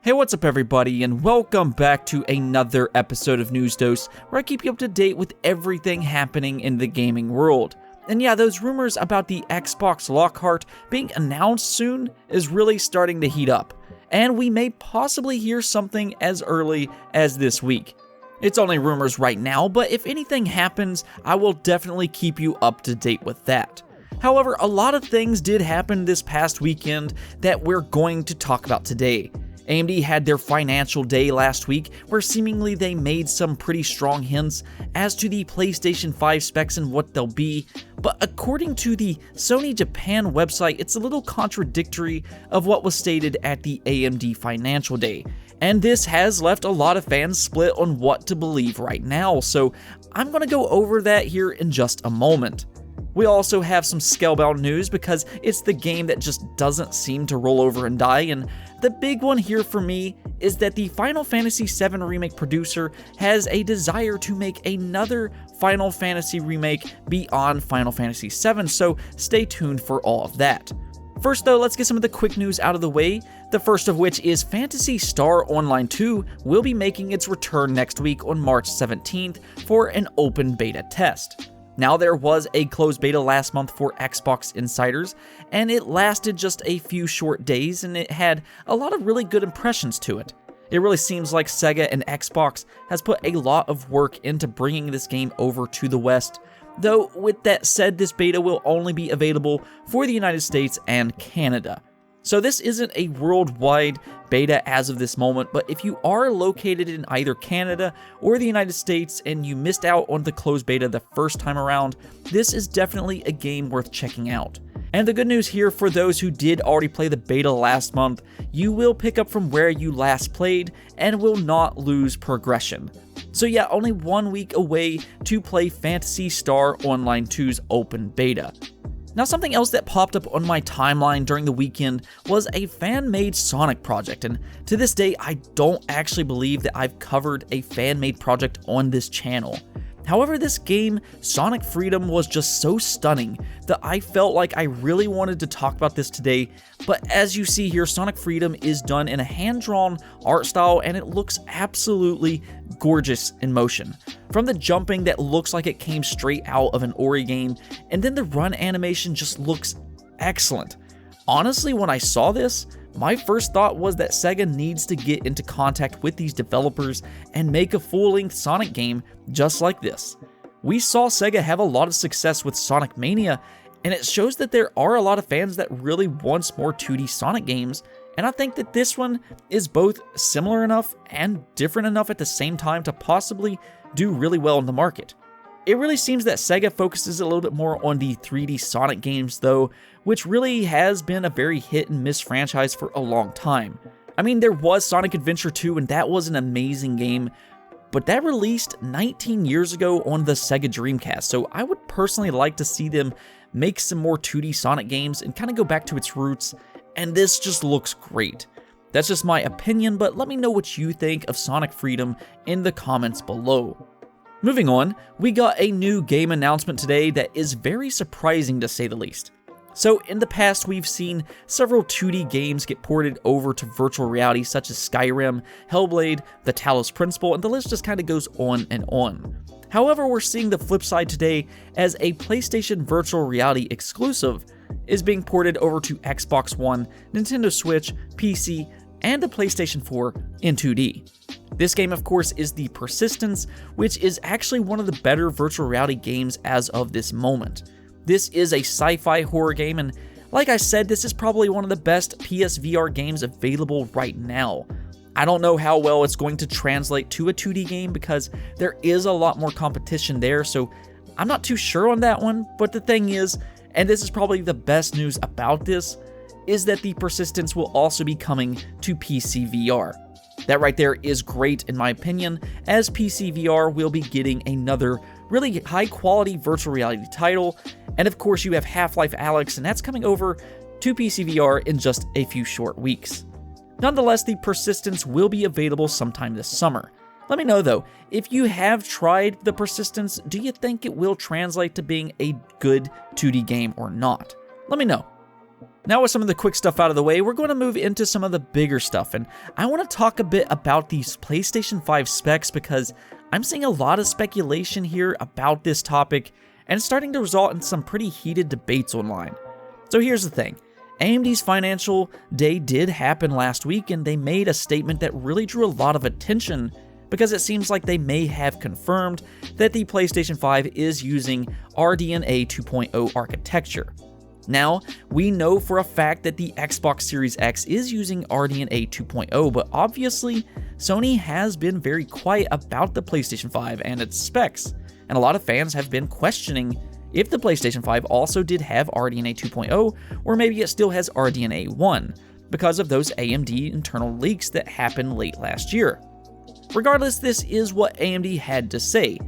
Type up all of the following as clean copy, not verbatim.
Hey, what's up everybody, and welcome back to another episode of News Dose, where I keep you up to date with everything happening in the gaming world. And yeah, those rumors about the Xbox Lockhart being announced soon is really starting to heat up, and we may possibly hear something as early as this week. It's only rumors right now, but if anything happens, I will definitely keep you up to date with that. However, a lot of things did happen this past weekend that we're going to talk about today. AMD had their financial day last week, where seemingly they made some pretty strong hints as to the PlayStation 5 specs and what they'll be, but according to the Sony Japan website, it's a little contradictory of what was stated at the AMD financial day, and this has left a lot of fans split on what to believe right now, so I'm going to go over that here in just a moment. We also have some Scalebound news because it's the game that just doesn't seem to roll over and die, and the big one here for me is that the Final Fantasy VII Remake producer has a desire to make another Final Fantasy remake beyond Final Fantasy VII, so stay tuned for all of that. First though, let's get some of the quick news out of the way, the first of which is Phantasy Star Online 2 will be making its return next week on March 17th for an open beta test. Now, there was a closed beta last month for Xbox insiders, and it lasted just a few short days, and it had a lot of really good impressions to it. It really seems like Sega and Xbox has put a lot of work into bringing this game over to the West, though with that said, this beta will only be available for the United States and Canada. So this isn't a worldwide beta as of this moment, but if you are located in either Canada or the United States and you missed out on the closed beta the first time around, this is definitely a game worth checking out. And the good news here for those who did already play the beta last month, you will pick up from where you last played and will not lose progression. So yeah, only 1 week away to play Phantasy Star Online 2's open beta. Now, something else that popped up on my timeline during the weekend was a fan-made Sonic project, and to this day, I don't actually believe that I've covered a fan-made project on this channel. However, this game, Sonic Freedom, was just so stunning that I felt like I really wanted to talk about this today, but as you see here, Sonic Freedom is done in a hand-drawn art style and it looks absolutely gorgeous in motion. From the jumping that looks like it came straight out of an Ori game, and then the run animation just looks excellent. Honestly, when I saw this, my first thought was that Sega needs to get into contact with these developers and make a full-length Sonic game just like this. We saw Sega have a lot of success with Sonic Mania, and it shows that there are a lot of fans that really want more 2D Sonic games, and I think that this one is both similar enough and different enough at the same time to possibly do really well in the market. It really seems that Sega focuses a little bit more on the 3D Sonic games though, which really has been a very hit and miss franchise for a long time. I mean, there was Sonic Adventure 2 and that was an amazing game, but that released 19 years ago on the Sega Dreamcast, so I would personally like to see them make some more 2D Sonic games and kind of go back to its roots, and this just looks great. That's just my opinion, but let me know what you think of Sonic Freedom in the comments below. Moving on, we got a new game announcement today that is very surprising to say the least. So in the past, we've seen several 2D games get ported over to virtual reality such as Skyrim, Hellblade, The Talos Principle, and the list just kind of goes on and on. However, we're seeing the flip side today as a PlayStation virtual reality exclusive is being ported over to Xbox One, Nintendo Switch, PC, and the PlayStation 4 in 2D. This game, of course, is the Persistence, which is actually one of the better virtual reality games as of this moment. This is a sci-fi horror game, and like I said, this is probably one of the best PSVR games available right now. I don't know how well it's going to translate to a 2D game because there is a lot more competition there, so I'm not too sure on that one, but the thing is, and this is probably the best news about this, is that the Persistence will also be coming to PC VR. That right there is great in my opinion, as PC VR will be getting another really high quality virtual reality title, and of course you have Half-Life Alyx, and that's coming over to PC VR in just a few short weeks. Nonetheless, the Persistence will be available sometime this summer. Let me know though, if you have tried the Persistence, do you think it will translate to being a good 2D game or not? Let me know. Now with some of the quick stuff out of the way, we're going to move into some of the bigger stuff, and I want to talk a bit about these PlayStation 5 specs because I'm seeing a lot of speculation here about this topic, and it's starting to result in some pretty heated debates online. So here's the thing. AMD's financial day did happen last week, and they made a statement that really drew a lot of attention because it seems like they may have confirmed that the PlayStation 5 is using RDNA 2.0 architecture. Now, we know for a fact that the Xbox Series X is using RDNA 2.0, but obviously, Sony has been very quiet about the PlayStation 5 and its specs, and a lot of fans have been questioning if the PlayStation 5 also did have RDNA 2.0, or maybe it still has RDNA 1, because of those AMD internal leaks that happened late last year. Regardless, this is what AMD had to say.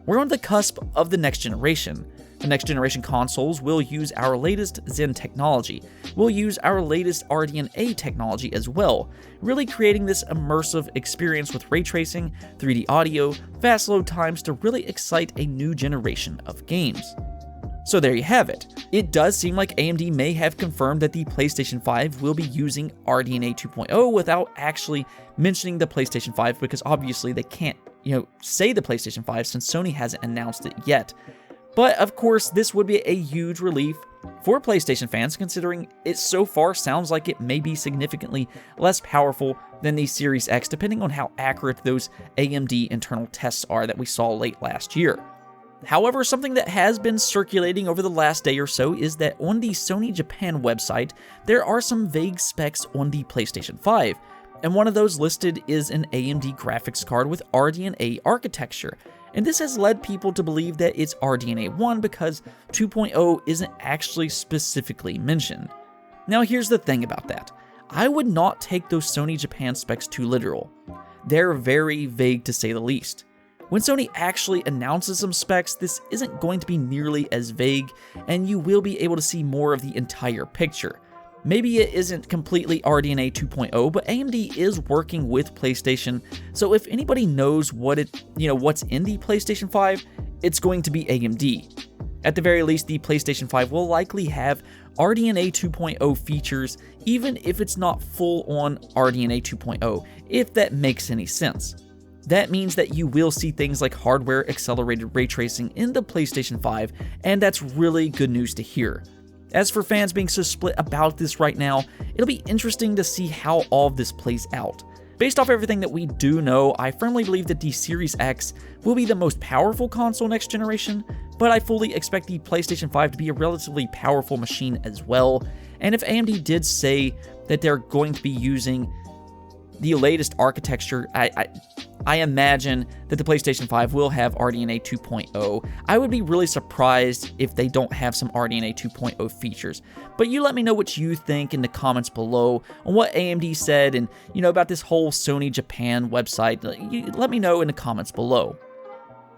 We're on the cusp of the next generation. The next generation consoles will use our latest Zen technology. We'll use our latest RDNA technology as well, really creating this immersive experience with ray tracing, 3D audio, fast load times to really excite a new generation of games. So there you have it. It does seem like AMD may have confirmed that the PlayStation 5 will be using RDNA 2.0 without actually mentioning the PlayStation 5 because obviously they can't, say the PlayStation 5 since Sony hasn't announced it yet. But of course, this would be a huge relief for PlayStation fans considering it so far sounds like it may be significantly less powerful than the Series X depending on how accurate those AMD internal tests are that we saw late last year. However, something that has been circulating over the last day or so is that on the Sony Japan website, there are some vague specs on the PlayStation 5, and one of those listed is an AMD graphics card with RDNA architecture. And this has led people to believe that it's RDNA 1 because 2.0 isn't actually specifically mentioned. Now here's the thing about that. I would not take those Sony Japan specs too literal. They're very vague to say the least. When Sony actually announces some specs, this isn't going to be nearly as vague, and you will be able to see more of the entire picture. Maybe it isn't completely RDNA 2.0, but AMD is working with PlayStation, so if anybody knows what's in the PlayStation 5, it's going to be AMD. At the very least, the PlayStation 5 will likely have RDNA 2.0 features, even if it's not full-on RDNA 2.0, if that makes any sense. That means that you will see things like hardware-accelerated ray tracing in the PlayStation 5, and that's really good news to hear. As for fans being so split about this right now, it'll be interesting to see how all of this plays out. Based off everything that we do know, I firmly believe that the Series X will be the most powerful console next generation, but I fully expect the PlayStation 5 to be a relatively powerful machine as well, and if AMD did say that they're going to be using the latest architecture, I imagine that the PlayStation 5 will have RDNA 2.0. I would be really surprised if they don't have some RDNA 2.0 features. But you let me know what you think in the comments below on what AMD said and, about this whole Sony Japan website. Let me know in the comments below.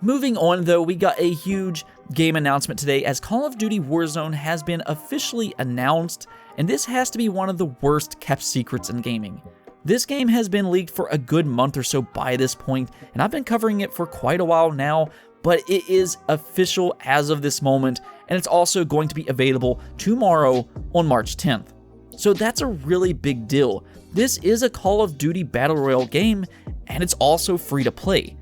Moving on though, we got a huge game announcement today as Call of Duty Warzone has been officially announced, and this has to be one of the worst kept secrets in gaming. This game has been leaked for a good month or so by this point, and I've been covering it for quite a while now, but it is official as of this moment, and it's also going to be available tomorrow on March 10th. So that's a really big deal. This is a Call of Duty Battle Royale game, and it's also free to play.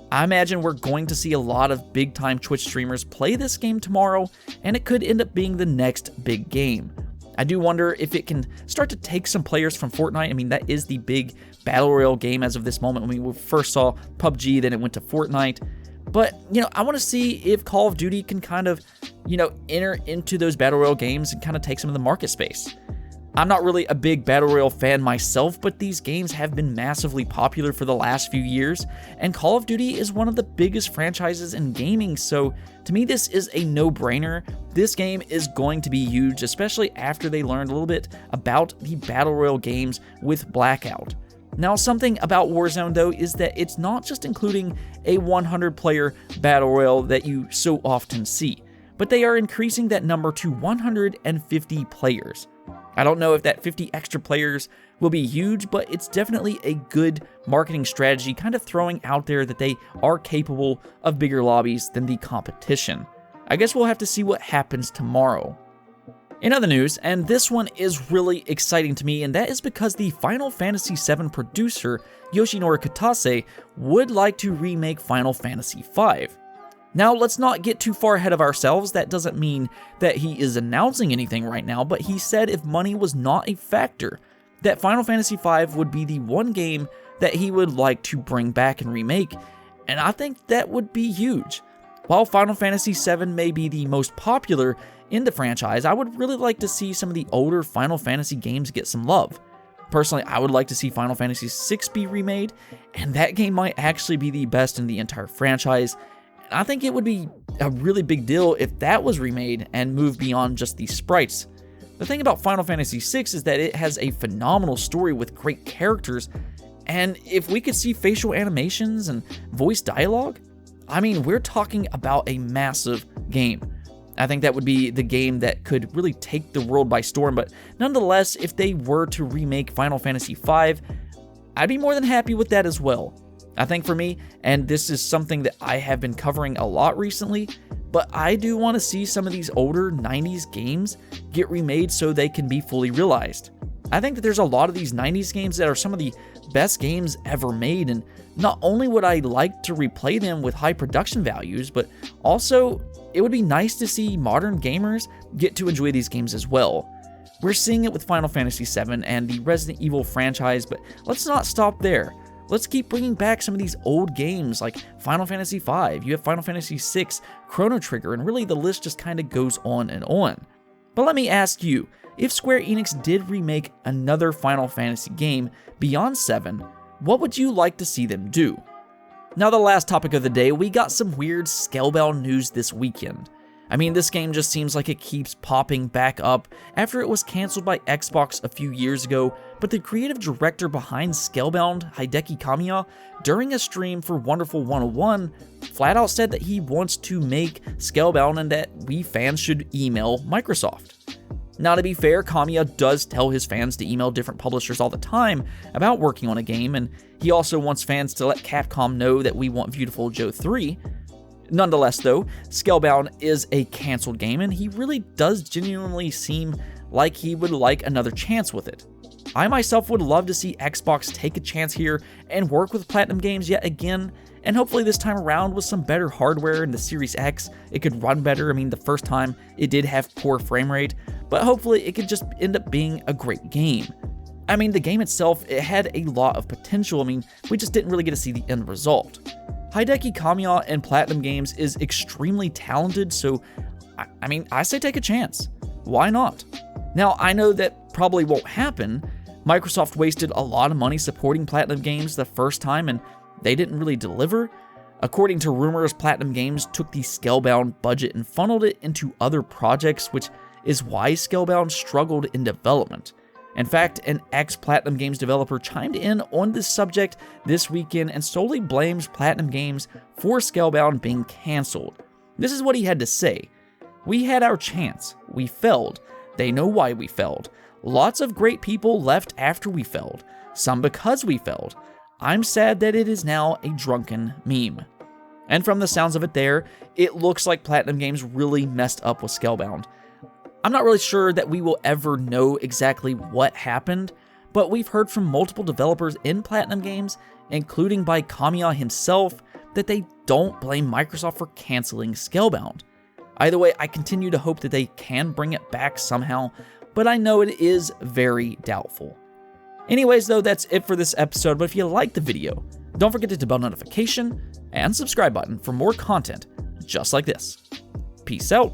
I imagine we're going to see a lot of big-time Twitch streamers play this game tomorrow, and it could end up being the next big game. I do wonder if it can start to take some players from Fortnite. I mean, that is the big Battle Royale game as of this moment. I mean, we first saw PUBG, then it went to Fortnite. But, I want to see if Call of Duty can kind of, enter into those Battle Royale games and kind of take some of the market space. I'm not really a big Battle Royale fan myself, but these games have been massively popular for the last few years, and Call of Duty is one of the biggest franchises in gaming, so to me this is a no-brainer. This game is going to be huge, especially after they learned a little bit about the Battle Royale games with Blackout. Now, something about Warzone though is that it's not just including a 100-player Battle Royale that you so often see, but they are increasing that number to 150 players. I don't know if that 50 extra players will be huge, but it's definitely a good marketing strategy, kind of throwing out there that they are capable of bigger lobbies than the competition. I guess we'll have to see what happens tomorrow. In other news, and this one is really exciting to me, and that is because the Final Fantasy VII producer, Yoshinori Kitase, would like to remake Final Fantasy V. Now, let's not get too far ahead of ourselves. That doesn't mean that he is announcing anything right now, but he said if money was not a factor, that Final Fantasy V would be the one game that he would like to bring back and remake, and I think that would be huge. While Final Fantasy VII may be the most popular in the franchise, I would really like to see some of the older Final Fantasy games get some love. Personally, I would like to see Final Fantasy VI be remade, and that game might actually be the best in the entire franchise. And I think it would be a really big deal if that was remade and moved beyond just the sprites. The thing about Final Fantasy VI is that it has a phenomenal story with great characters, and if we could see facial animations and voice dialogue, I mean, we're talking about a massive game. I think that would be the game that could really take the world by storm, but nonetheless, if they were to remake Final Fantasy V, I'd be more than happy with that as well. I think for me, and this is something that I have been covering a lot recently, but I do want to see some of these older 90s games get remade so they can be fully realized. I think that there's a lot of these 90s games that are some of the best games ever made, and not only would I like to replay them with high production values, but also it would be nice to see modern gamers get to enjoy these games as well. We're seeing it with Final Fantasy VII and the Resident Evil franchise, but let's not stop there. Let's keep bringing back some of these old games like Final Fantasy V, you have Final Fantasy VI, Chrono Trigger, and really the list just kind of goes on and on. But let me ask you, if Square Enix did remake another Final Fantasy game beyond 7, what would you like to see them do? Now, the last topic of the day, we got some weird Scalebound news this weekend. I mean, this game just seems like it keeps popping back up after it was canceled by Xbox a few years ago, but the creative director behind Scalebound, Hideki Kamiya, during a stream for Wonderful 101, flat out said that he wants to make Scalebound and that we fans should email Microsoft. Now, to be fair, Kamiya does tell his fans to email different publishers all the time about working on a game, and he also wants fans to let Capcom know that we want Beautiful Joe 3. Nonetheless, though, Scalebound is a canceled game, and he really does genuinely seem like he would like another chance with it. I myself would love to see Xbox take a chance here and work with Platinum Games yet again, and hopefully this time around with some better hardware in the Series X, it could run better. I mean, the first time it did have poor frame rate, but hopefully it could just end up being a great game. I mean, the game itself, it had a lot of potential. I mean, we just didn't really get to see the end result. Hideki Kamiya and Platinum Games is extremely talented, so I mean, I say take a chance. Why not? Now, I know that probably won't happen. Microsoft wasted a lot of money supporting Platinum Games the first time, and they didn't really deliver. According to rumors, Platinum Games took the Scalebound budget and funneled it into other projects, which is why Scalebound struggled in development. In fact, an ex-Platinum Games developer chimed in on this subject this weekend and solely blames Platinum Games for Scalebound being cancelled. This is what he had to say. "We had our chance. We failed. They know why we failed. Lots of great people left after we failed. Some because we failed. I'm sad that it is now a drunken meme." And from the sounds of it there, it looks like Platinum Games really messed up with Scalebound. I'm not really sure that we will ever know exactly what happened, but we've heard from multiple developers in Platinum Games, including by Kamiya himself, that they don't blame Microsoft for canceling Scalebound. Either way, I continue to hope that they can bring it back somehow, but I know it is very doubtful. Anyways, though, that's it for this episode, but if you liked the video, don't forget to hit the bell notification and subscribe button for more content just like this. Peace out.